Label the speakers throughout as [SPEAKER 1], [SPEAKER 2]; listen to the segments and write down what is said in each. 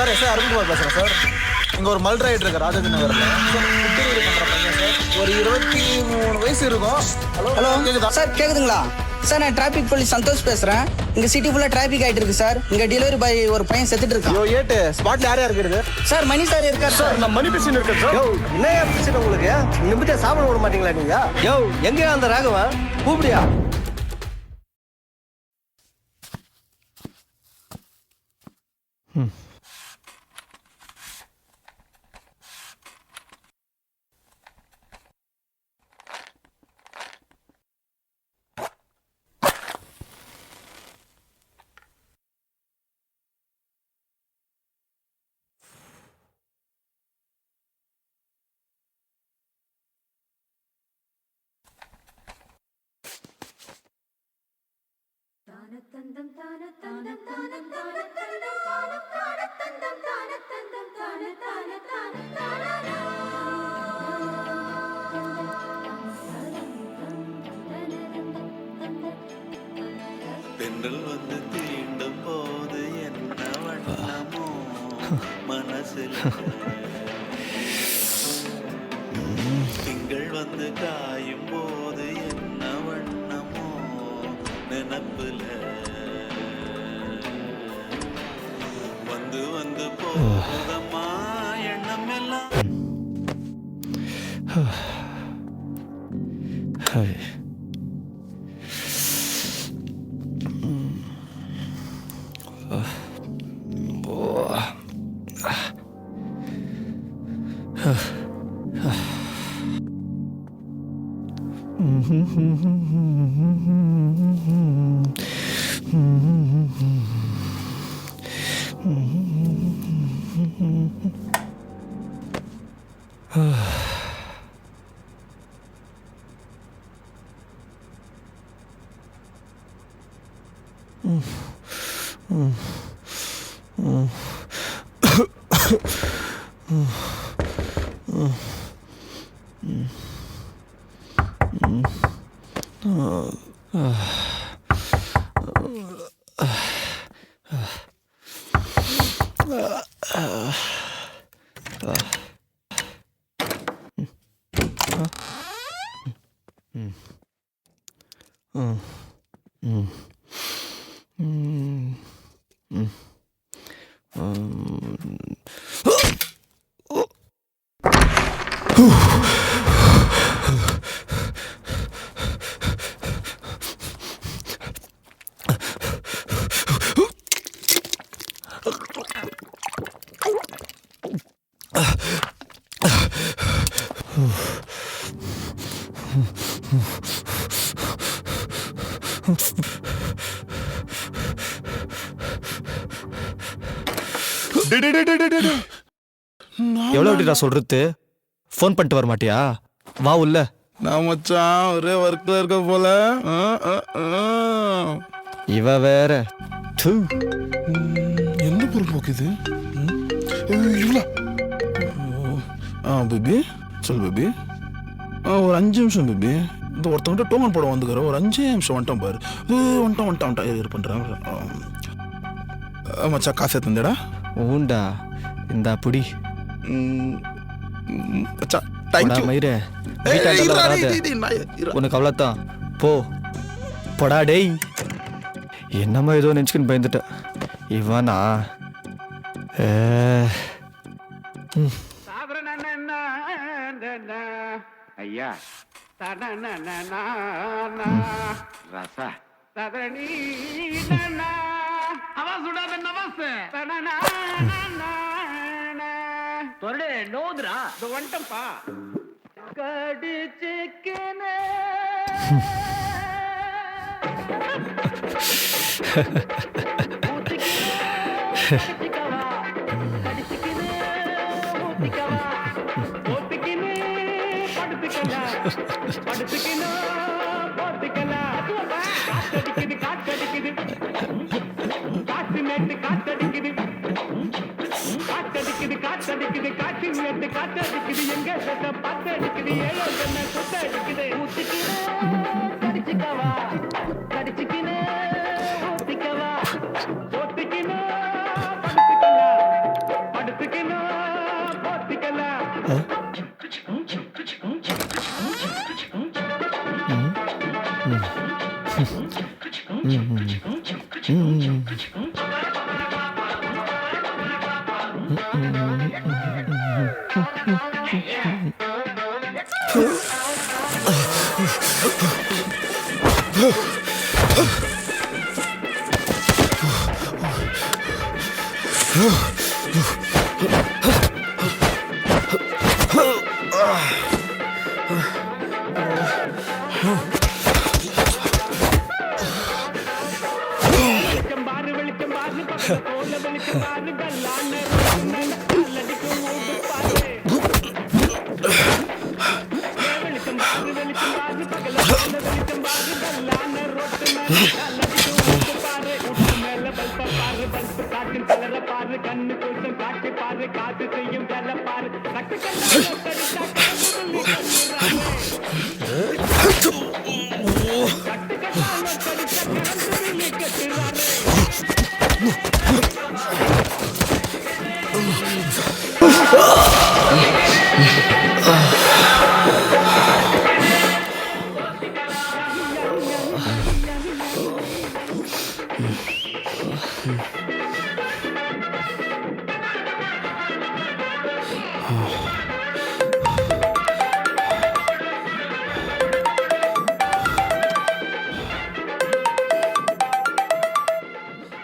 [SPEAKER 1] Sir yes Arunkumar பேசுகிறேன் sir. இங்கே ஒரு மல்ட்ராய்ட் இருக்கு ராஜாஜி நகரில். குற்றவியல் பண்ணுற பையன் சார். ஒரு 23 வயசு இருக்கும். ஹலோ கேக்குதா
[SPEAKER 2] சார்? கேக்குதுங்களா சார்? நான் டிராஃபிக் போலீஸ் சந்தோஷ் பேசுறேன். இங்க சிட்டி ஃபுல்லா டிராஃபிக் ஆயிட்டு இருக்கு சார். இங்க டெலிவரி பாய் ஒரு பையன் செத்துட்டு இருக்கான்.
[SPEAKER 1] யோ ஏட்டு ஸ்பாட்ல யார் இருக்கிறது
[SPEAKER 2] சார்? மணி சார் இருக்கார் சார்.
[SPEAKER 1] நான் மணி பேசின்னு இருக்கேன் சார்.
[SPEAKER 3] யோ என்னையா பிரச்சனை உங்களுக்கு? நிமித்தியா சாப்பிட விட மாட்டீங்களா நீங்க? யோ எங்கயா அந்த ராகவன்? கூப்பிடியா?
[SPEAKER 4] பெண்கள் வந்து தீண்டும் போது என்ன வண்ணமோ மனசில் திங்கள் வந்து காயும் போது என்ன வண்ணமோ நினப்புல வந்து வந்து போகுதம்மா எண்ணம் எல்லாம்.
[SPEAKER 5] எவ்வளோ விட்டுடா சொல்றது? ஃபோன் பண்ணிட்டு வர மாட்டியா? வா உள்ள.
[SPEAKER 6] நான் மச்சான் ஒரே ஒர்க்ல இருக்க போல.
[SPEAKER 5] இவ வேற
[SPEAKER 6] எந்த பொறுப்போக்கு இது? பேபி சொல் பேபி. ஒரு 5 நிமிஷம் பேபி. இந்த ஒருத்தவங்கிட்ட டோமன் போட வந்துக்கிறோம். ஒரு 5 நிமிஷம் வந்துட்டான் பாரு. வந்துட்டான் இது பண்ணுறான். மச்சா காசு தந்தடா.
[SPEAKER 5] ஊண்டா இந்த புடி
[SPEAKER 6] மச்சா தேங்க்யூ
[SPEAKER 5] மயிரே. உனக்கு அவ்வளோதான் போ பொடா டேய். என்னம்மா ஏதோ நினச்சிக்கின்னு பயந்துட்டேன். இவனா
[SPEAKER 7] ஐயா ரசா சதனி சுடாத நவாஸ் தொரடு நோதுரா வந்துட்டம்பா கடிச்சுக்கினே காத்தடிக்குது எங்க பாத்தடிக்குது ஏழோ என்ன சுத்தடிக்குது கடிச்சுக்கவா கடிச்சுக்கினே ஊத்திக்கவா ஊத்திக்கினே படுத்துக்கவா வெளிச்சம் பாரு பக்கத்துல போல வெளிச்சம் பாரு கல்லான கல்லடிக்கும் ஓடு பாரு வெளிச்சம் பாரு பக்கத்துல போல வெளிச்சம் பாரு கல்லான ரோட்டு மேல கல்லடிக்கும் ஓடு பாரு உட்டு மேல பல்ப பாரு பல்பு காட்டின் கலர பாரு கண்ணு கூட்டம் காட்டி பாரு காது செய்யும் வேலை பாரு கட்டு கல்ல கடிச்சா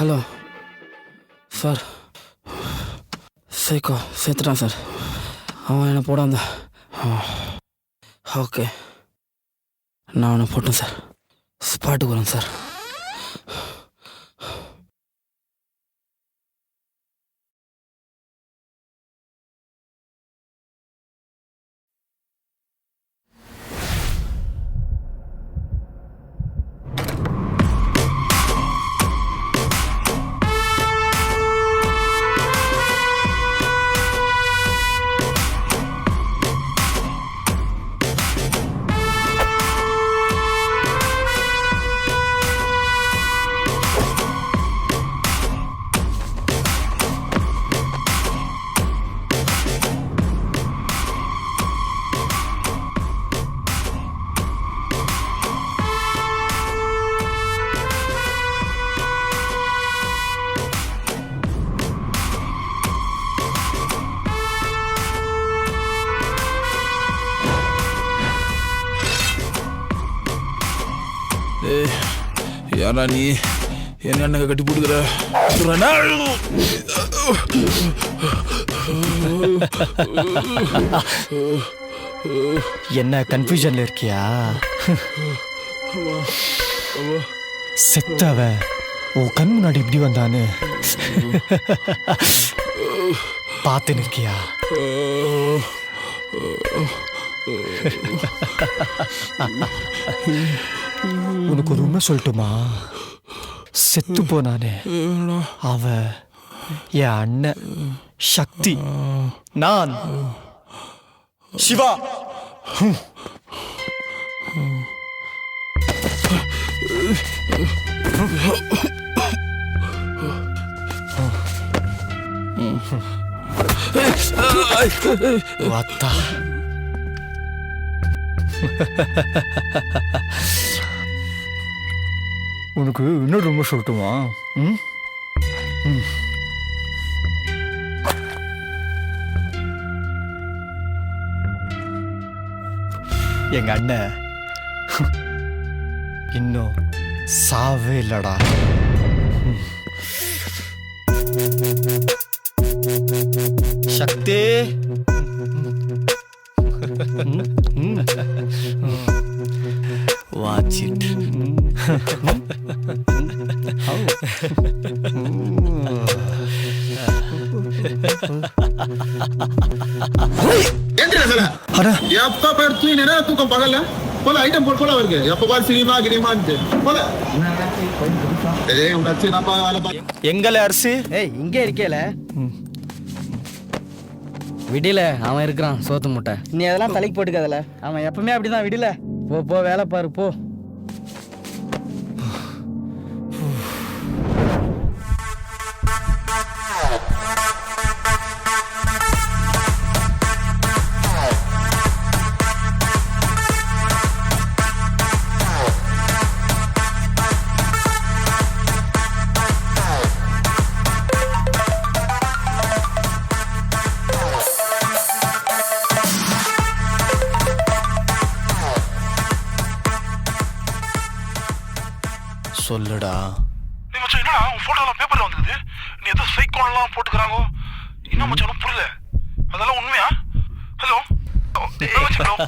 [SPEAKER 8] ஹலோ சார், சைக்கோ சேர்த்துட்டான் சார். அவன் என்னை போடாந்த. ஓகே, நான் அவனை போட்டேன் சார். ஸ்பாட்டுக்கு வரேன் சார்.
[SPEAKER 6] யாரா நீ என்ன அண்ணங்க கட்டி போட்டுக்கிற?
[SPEAKER 5] என்ன கன்ஃபியூஷன்ல இருக்கியா? செத்தவ உன் கண் முன்னாடி இப்படி வந்தான்னு பார்த்து நிற்கியா? உனக்கு ஒரு உண்மை சொல்லட்டுமா? செத்து போனானே அவ என் அண்ணன் சக்தி. நான் சிவா. வாத்தா உனக்கு இன்னும் ரொம்ப சொல்லட்டுமா? எங்க அண்ணன் இன்னும் சாவே இல்லடா. சக்தி watch it.
[SPEAKER 1] எப்ப பேர் தூங்கினா தூக்கம் பகல போல ஐட்டம் போல இருக்கு. எப்ப பாரு சினிமா கிரிமான்ட்டு போல
[SPEAKER 5] எங்கல அரிசி?
[SPEAKER 2] ஏய், இங்கே இருக்கேல. விடல, அவன் இருக்கிறான் சோத்து முட்டை. நீ அதெல்லாம் தலைக்கு போட்டுக்காதல. அவன் எப்பவுமே அப்படிதான். விடல, போ போ, வேலை பாரு போ.
[SPEAKER 5] சொல்லுடா.
[SPEAKER 6] நீ மச்சான் என்னடா உன் போட்டோலாம் பேப்பர்ல வந்தது? நீ ஏதோ சைக்கோன்லாம் போட்டுக்கறாங்க. என்ன மச்சான் உனக்கு புரியல? அதெல்லாம் உண்மையா? ஹலோ மச்சான்